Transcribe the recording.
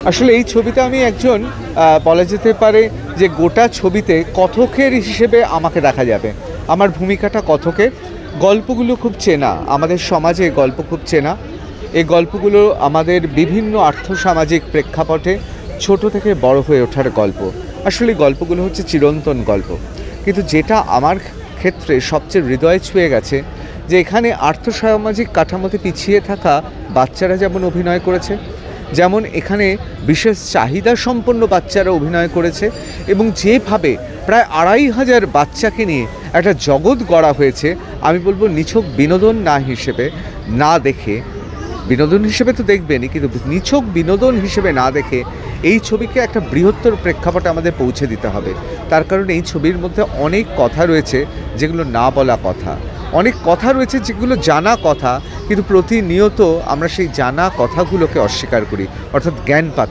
আসলে এই ছবিতে আমি একজন বলা যেতে পারে যে গোটা ছবিতে কথকের হিসেবে আমাকে দেখা যাবে। আমার ভূমিকাটা কথকের। গল্পগুলো খুব চেনা, আমাদের সমাজে গল্প খুব চেনা। এই গল্পগুলো আমাদের বিভিন্ন আর্থসামাজিক প্রেক্ষাপটে ছোট থেকে বড় হয়ে ওঠার গল্প। আসলে গল্পগুলো হচ্ছে চিরন্তন গল্প। কিন্তু যেটা আমার ক্ষেত্রে সবচেয়ে হৃদয় ছুঁয়ে গেছে যে এখানে আর্থসামাজিক কাঠামোতে পিছিয়ে থাকা বাচ্চারা যেমন অভিনয় করেছে, যেমন এখানে বিশেষ চাহিদা সম্পন্ন বাচ্চারা অভিনয় করেছে এবং যেভাবে প্রায় ২৫০০ বাচ্চাকে নিয়ে একটা জগৎ গড়া হয়েছে, আমি বলবো নিছক বিনোদন না হিসেবে না দেখে, বিনোদন হিসেবে তো দেখবেনই, কিন্তু নিছক বিনোদন হিসেবে না দেখে এই ছবিকে একটা বৃহত্তর প্রেক্ষাপটে আমাদের পৌঁছে দিতে হবে। তার কারণ এই ছবির মধ্যে অনেক কথা রয়েছে যেগুলো না বলা কথা, অনেক কথা রয়েছে যেগুলো জানা কথা, কিন্তু প্রতিনিয়ত আমরা সেই জানা কথাগুলোকে অস্বীকার করি, অর্থাৎ জ্ঞান পাচ্ছি